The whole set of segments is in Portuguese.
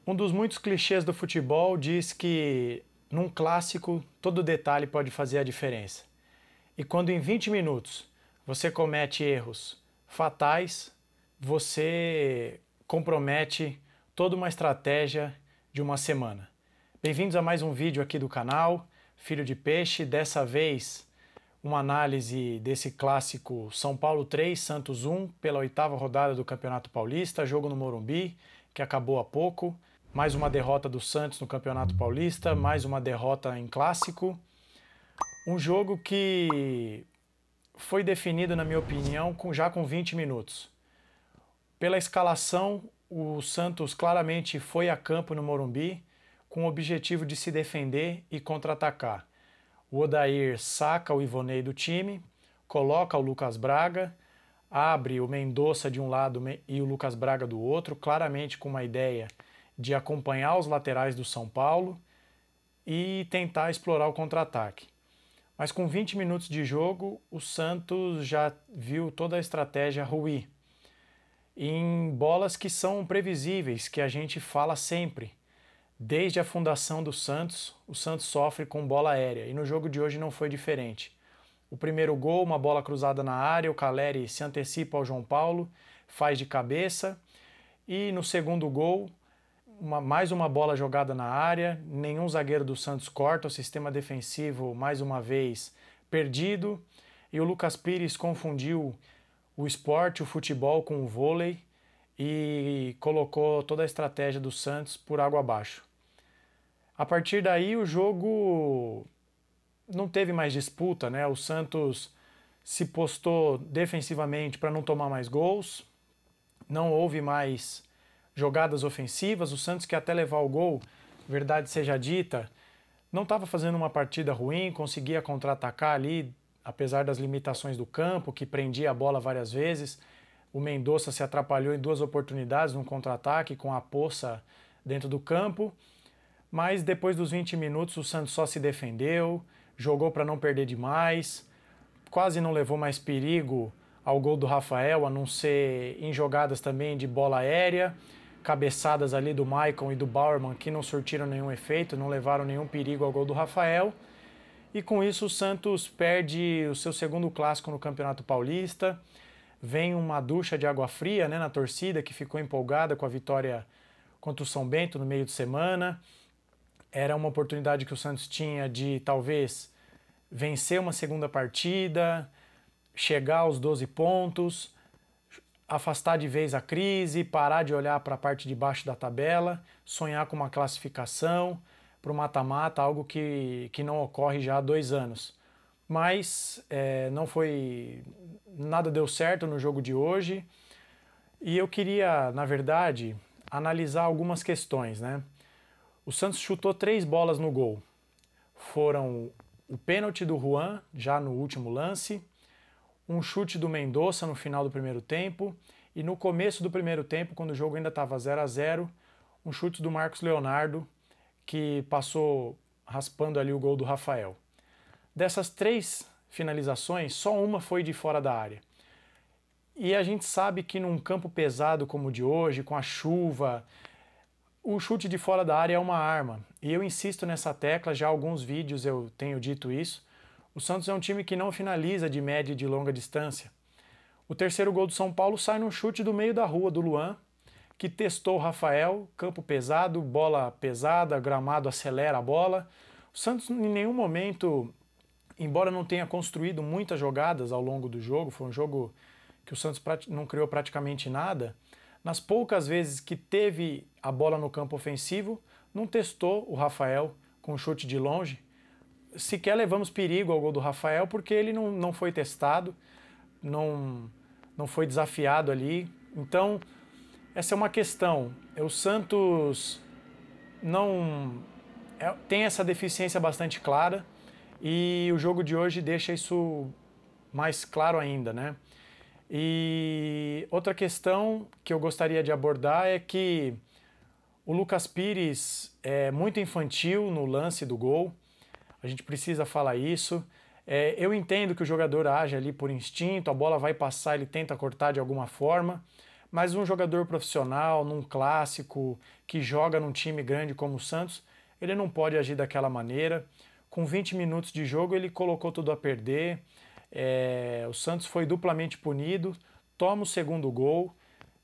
Um dos muitos clichês do futebol diz que num clássico todo detalhe pode fazer a diferença. E quando em 20 minutos você comete erros fatais, você compromete toda uma estratégia de uma semana. Bem-vindos a mais um vídeo aqui do canal, Filho de Peixe. Dessa vez uma análise desse clássico São Paulo 3, Santos 1, pela oitava rodada do Campeonato Paulista, jogo no Morumbi, que acabou há pouco. Mais uma derrota do Santos no Campeonato Paulista, mais uma derrota em clássico. Um jogo que foi definido, na minha opinião, já com 20 minutos. Pela escalação, o Santos claramente foi a campo no Morumbi com o objetivo de se defender e contra-atacar. O Odair saca o Ivonei do time, coloca o Lucas Braga, abre o Mendonça de um lado e o Lucas Braga do outro, claramente com uma ideia de acompanhar os laterais do São Paulo e tentar explorar o contra-ataque. Mas com 20 minutos de jogo, o Santos já viu toda a estratégia ruir. Em bolas que são previsíveis, que a gente fala sempre. Desde a fundação do Santos, o Santos sofre com bola aérea, e no jogo de hoje não foi diferente. O primeiro gol, uma bola cruzada na área, o Calleri se antecipa ao João Paulo, faz de cabeça, e no segundo gol, mais uma bola jogada na área, nenhum zagueiro do Santos corta, o sistema defensivo mais uma vez perdido, e o Lucas Pires confundiu o esporte, o futebol com o vôlei e colocou toda a estratégia do Santos por água abaixo. A partir daí o jogo não teve mais disputa, né? O Santos se postou defensivamente para não tomar mais gols, não houve mais jogadas ofensivas. O Santos, que até levar o gol, verdade seja dita, não estava fazendo uma partida ruim, conseguia contra-atacar ali, apesar das limitações do campo, que prendia a bola várias vezes. O Mendonça se atrapalhou em duas oportunidades num contra-ataque com a Poça dentro do campo, mas depois dos 20 minutos o Santos só se defendeu, jogou para não perder demais, quase não levou mais perigo ao gol do Rafael, a não ser em jogadas também de bola aérea, cabeçadas ali do Maicon e do Bauerman que não surtiram nenhum efeito, não levaram nenhum perigo ao gol do Rafael. E com isso o Santos perde o seu segundo clássico no Campeonato Paulista. Vem uma ducha de água fria, né, na torcida, que ficou empolgada com a vitória contra o São Bento no meio de semana. Era uma oportunidade que o Santos tinha de talvez vencer uma segunda partida, chegar aos 12 pontos, afastar de vez a crise, parar de olhar para a parte de baixo da tabela, sonhar com uma classificação para o mata-mata, algo que não ocorre já há 2 anos. Mas não foi, nada deu certo no jogo de hoje e eu queria, na verdade, analisar algumas questões, né? O Santos chutou 3 bolas no gol. Foram o pênalti do Juan, já no último lance, um chute do Mendonça no final do primeiro tempo e no começo do primeiro tempo, quando o jogo ainda estava 0-0, um chute do Marcos Leonardo que passou raspando ali o gol do Rafael. Dessas 3 finalizações, só uma foi de fora da área. E a gente sabe que num campo pesado como o de hoje, com a chuva, o chute de fora da área é uma arma. E eu insisto nessa tecla, já há alguns vídeos eu tenho dito isso. O Santos é um time que não finaliza de média e de longa distância. O terceiro gol do São Paulo sai num chute do meio da rua do Luan, que testou o Rafael, campo pesado, bola pesada, gramado acelera a bola. O Santos em nenhum momento, embora não tenha construído muitas jogadas ao longo do jogo, foi um jogo que o Santos não criou praticamente nada, nas poucas vezes que teve a bola no campo ofensivo, não testou o Rafael com chute de longe. Sequer levamos perigo ao gol do Rafael porque ele não foi testado, não foi desafiado ali. Então, essa é uma questão. O Santos tem essa deficiência bastante clara e o jogo de hoje deixa isso mais claro ainda, né? E outra questão que eu gostaria de abordar é que o Lucas Pires é muito infantil no lance do gol. A gente precisa falar isso. Eu entendo que o jogador age ali por instinto, a bola vai passar, ele tenta cortar de alguma forma, Mas um jogador profissional, num clássico, que joga num time grande como o Santos, ele não pode agir daquela maneira. Com 20 minutos de jogo, ele colocou tudo a perder. O Santos foi duplamente punido, toma o segundo gol,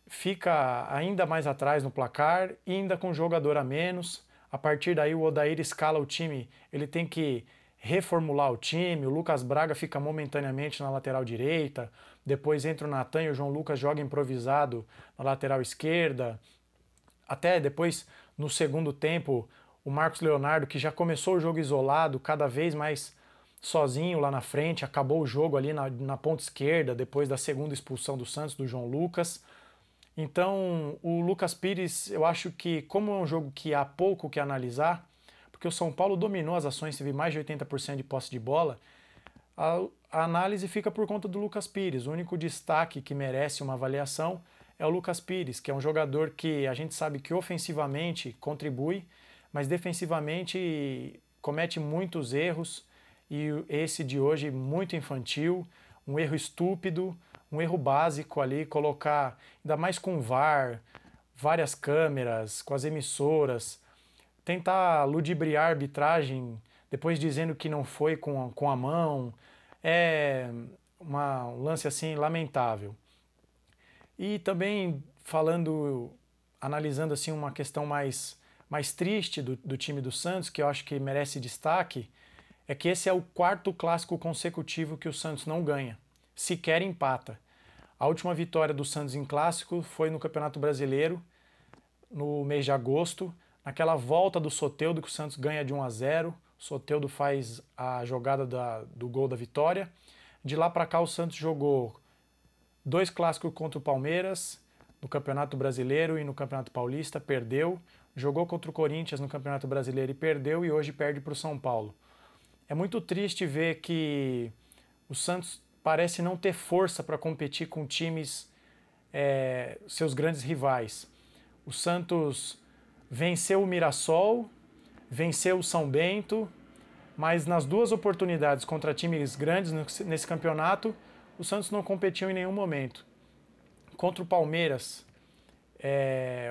fica ainda mais atrás no placar, ainda com um jogador a menos. A partir daí o Odair escala o time, ele tem que reformular o time, o Lucas Braga fica momentaneamente na lateral direita, depois entra o Natan e o João Lucas joga improvisado na lateral esquerda. Até depois, no segundo tempo, o Marcos Leonardo, que já começou o jogo isolado, cada vez mais sozinho lá na frente, acabou o jogo ali na ponta esquerda, depois da segunda expulsão do Santos, do João Lucas. Então, o Lucas Pires, eu acho que, como é um jogo que há pouco que analisar, porque o São Paulo dominou as ações, teve mais de 80% de posse de bola, a análise fica por conta do Lucas Pires. O único destaque que merece uma avaliação é o Lucas Pires, que é um jogador que a gente sabe que ofensivamente contribui, mas defensivamente comete muitos erros, e esse de hoje muito infantil, um erro estúpido, um erro básico ali, colocar, ainda mais com o VAR, várias câmeras, com as emissoras, tentar ludibriar a arbitragem, depois dizendo que não foi com a mão, é um lance assim lamentável. E também falando, analisando assim uma questão mais triste do time do Santos, que eu acho que merece destaque, é que esse é o quarto clássico consecutivo que o Santos não ganha, sequer empata. A última vitória do Santos em clássico foi no Campeonato Brasileiro, no mês de agosto, naquela volta do Soteldo que o Santos ganha de 1-0, o Soteldo faz a jogada do gol da vitória. De lá para cá o Santos jogou 2 clássicos contra o Palmeiras, no Campeonato Brasileiro e no Campeonato Paulista, perdeu. Jogou contra o Corinthians no Campeonato Brasileiro e perdeu, e hoje perde para o São Paulo. É muito triste ver que o Santos parece não ter força para competir com times, seus grandes rivais. O Santos venceu o Mirassol, venceu o São Bento, mas nas 2 oportunidades contra times grandes nesse campeonato, o Santos não competiu em nenhum momento. Contra o Palmeiras,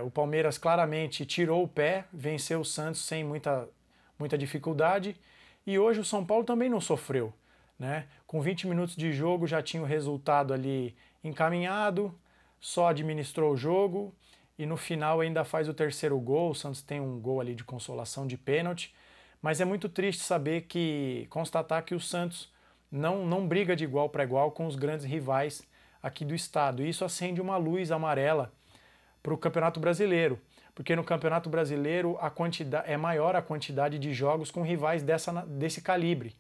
o Palmeiras claramente tirou o pé, venceu o Santos sem muita dificuldade, e hoje o São Paulo também não sofreu, né? Com 20 minutos de jogo já tinha o resultado ali encaminhado, só administrou o jogo e no final ainda faz o terceiro gol. O Santos tem um gol ali de consolação de pênalti, mas é muito triste constatar que o Santos não briga de igual para igual com os grandes rivais aqui do estado. E isso acende uma luz amarela para o Campeonato Brasileiro, porque no Campeonato Brasileiro é maior a quantidade de jogos com rivais desse calibre.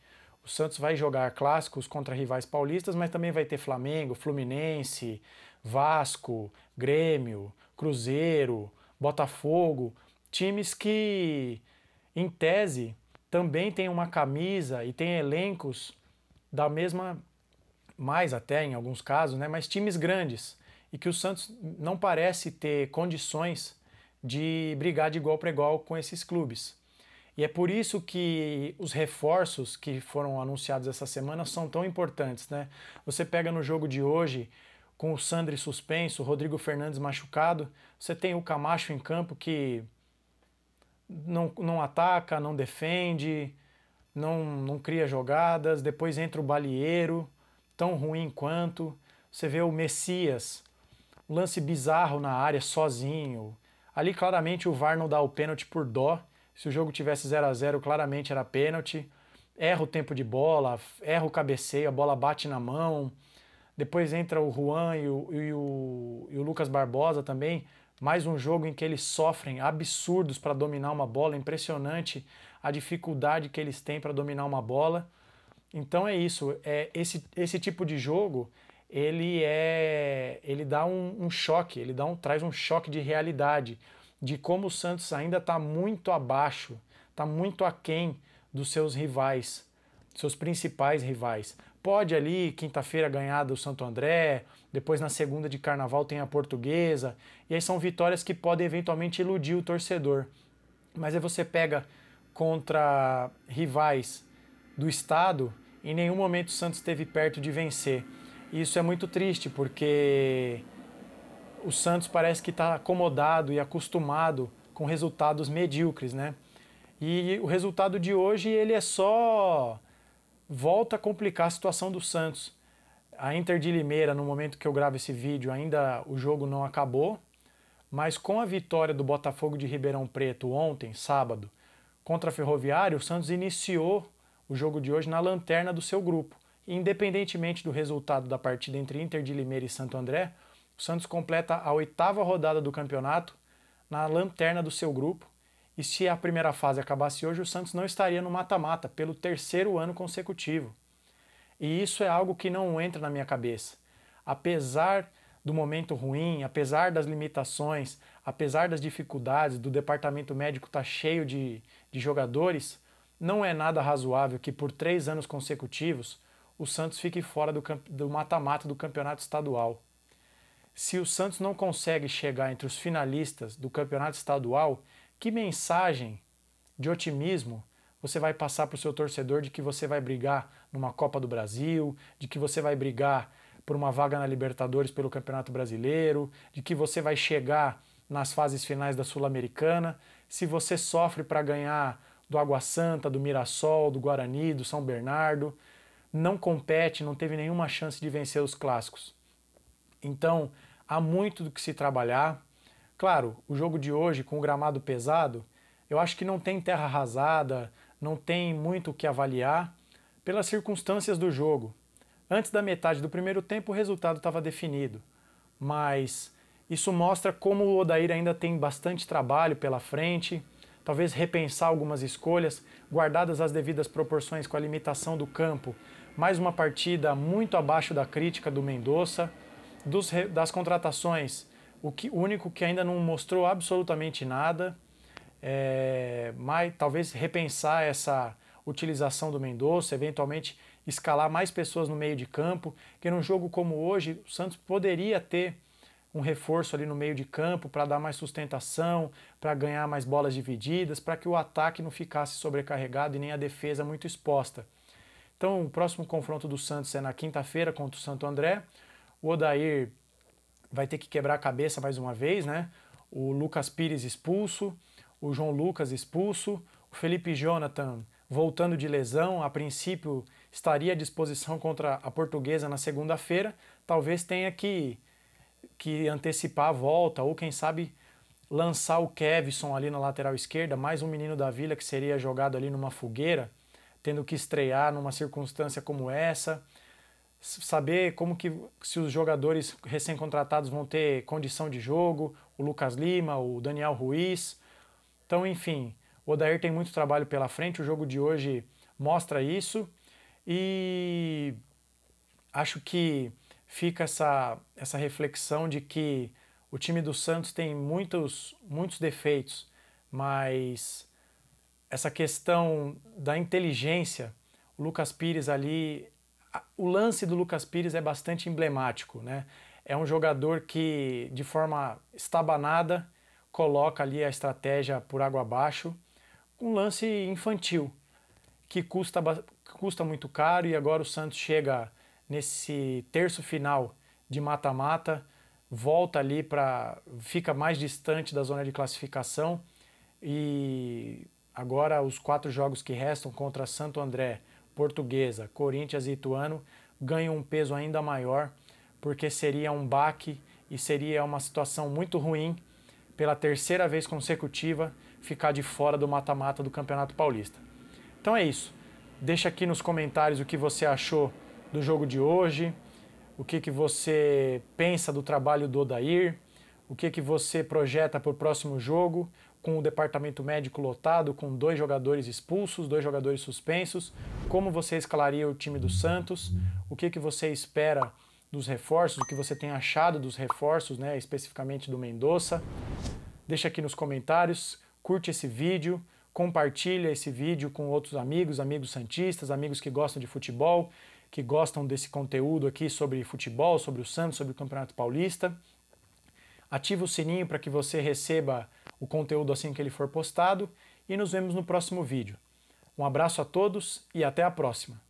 O Santos vai jogar clássicos contra rivais paulistas, mas também vai ter Flamengo, Fluminense, Vasco, Grêmio, Cruzeiro, Botafogo, times que, em tese, também têm uma camisa e têm elencos da mesma, mais até em alguns casos, né, mas times grandes, e que o Santos não parece ter condições de brigar de igual para igual com esses clubes. E é por isso que os reforços que foram anunciados essa semana são tão importantes, né? Você pega no jogo de hoje, com o Sandri suspenso, o Rodrigo Fernandes machucado, você tem o Camacho em campo que não ataca, não defende, não cria jogadas, depois entra o Balieiro, tão ruim quanto. Você vê o Messias, um lance bizarro na área, sozinho. Ali claramente o VAR não dá o pênalti por dó. Se o jogo tivesse 0-0, claramente era pênalti. Erra o tempo de bola, erra o cabeceio, a bola bate na mão. Depois entra o Juan e o Lucas Barbosa também. Mais um jogo em que eles sofrem absurdos para dominar uma bola. Impressionante a dificuldade que eles têm para dominar uma bola. Então é isso. Esse tipo de jogo, ele dá um choque, traz um choque de realidade, de como o Santos ainda está muito abaixo, está muito aquém dos seus rivais, seus principais rivais. Pode ali, quinta-feira, ganhar do Santo André, depois na segunda de Carnaval tem a Portuguesa, e aí são vitórias que podem eventualmente iludir o torcedor. Mas aí você pega contra rivais do estado, em nenhum momento o Santos esteve perto de vencer. E isso é muito triste, porque o Santos parece que está acomodado e acostumado com resultados medíocres, né? E o resultado de hoje ele é só volta a complicar a situação do Santos. A Inter de Limeira, no momento que eu gravo esse vídeo, ainda o jogo não acabou, mas com a vitória do Botafogo de Ribeirão Preto ontem, sábado, contra a Ferroviária, o Santos iniciou o jogo de hoje na lanterna do seu grupo. Independentemente do resultado da partida entre Inter de Limeira e Santo André, o Santos completa a 8ª rodada do campeonato na lanterna do seu grupo. E se a primeira fase acabasse hoje, o Santos não estaria no mata-mata pelo 3º ano consecutivo. E isso é algo que não entra na minha cabeça. Apesar do momento ruim, apesar das limitações, apesar das dificuldades, do departamento médico estar cheio de jogadores, não é nada razoável que por 3 anos consecutivos o Santos fique fora do mata-mata do campeonato estadual. Se o Santos não consegue chegar entre os finalistas do campeonato estadual, que mensagem de otimismo você vai passar para o seu torcedor de que você vai brigar numa Copa do Brasil, de que você vai brigar por uma vaga na Libertadores pelo Campeonato Brasileiro, de que você vai chegar nas fases finais da Sul-Americana, se você sofre para ganhar do Água Santa, do Mirassol, do Guarani, do São Bernardo, não compete, não teve nenhuma chance de vencer os clássicos. Então, há muito do que se trabalhar. Claro, o jogo de hoje, com o gramado pesado, eu acho que não tem terra arrasada, não tem muito o que avaliar pelas circunstâncias do jogo. Antes da metade do primeiro tempo, o resultado estava definido, mas isso mostra como o Odair ainda tem bastante trabalho pela frente, talvez repensar algumas escolhas, guardadas as devidas proporções com a limitação do campo. Mais uma partida muito abaixo da crítica do Mendonça. Das contratações, o único que ainda não mostrou absolutamente nada, mas talvez repensar essa utilização do Mendonça, eventualmente escalar mais pessoas no meio de campo, que num jogo como hoje o Santos poderia ter um reforço ali no meio de campo para dar mais sustentação, para ganhar mais bolas divididas, para que o ataque não ficasse sobrecarregado e nem a defesa muito exposta. Então o próximo confronto do Santos é na quinta-feira contra o Santo André. O Odair vai ter que quebrar a cabeça mais uma vez, né? O Lucas Pires expulso, o João Lucas expulso, o Felipe Jonathan voltando de lesão, a princípio estaria à disposição contra a Portuguesa na segunda-feira, talvez tenha que antecipar a volta, ou quem sabe lançar o Kevson ali na lateral esquerda, mais um menino da Vila que seria jogado ali numa fogueira, tendo que estrear numa circunstância como essa, saber como que se os jogadores recém-contratados vão ter condição de jogo, o Lucas Lima, o Daniel Ruiz. Então, enfim, o Odair tem muito trabalho pela frente, o jogo de hoje mostra isso e acho que fica essa reflexão de que o time do Santos tem muitos defeitos, mas essa questão da inteligência, o Lucas Pires ali, o lance do Lucas Pires é bastante emblemático, né? É um jogador que, de forma estabanada, coloca ali a estratégia por água abaixo, um lance infantil, que custa muito caro, e agora o Santos chega nesse terço final de mata-mata, volta ali fica mais distante da zona de classificação, e agora os 4 jogos que restam contra Santo André, Portuguesa, Corinthians e Ituano ganham um peso ainda maior, porque seria um baque e seria uma situação muito ruim pela 3ª vez consecutiva ficar de fora do mata-mata do Campeonato Paulista. Então é isso. Deixa aqui nos comentários o que você achou do jogo de hoje, o que você pensa do trabalho do Odair, o que você projeta para o próximo jogo, com o departamento médico lotado, com 2 jogadores expulsos, 2 jogadores suspensos, como você escalaria o time do Santos, o que você espera dos reforços, o que você tem achado dos reforços, né, especificamente do Mendonça. Deixa aqui nos comentários, curte esse vídeo, compartilha esse vídeo com outros amigos santistas, amigos que gostam de futebol, que gostam desse conteúdo aqui sobre futebol, sobre o Santos, sobre o Campeonato Paulista. Ativa o sininho para que você receba o conteúdo assim que ele for postado e nos vemos no próximo vídeo. Um abraço a todos e até a próxima!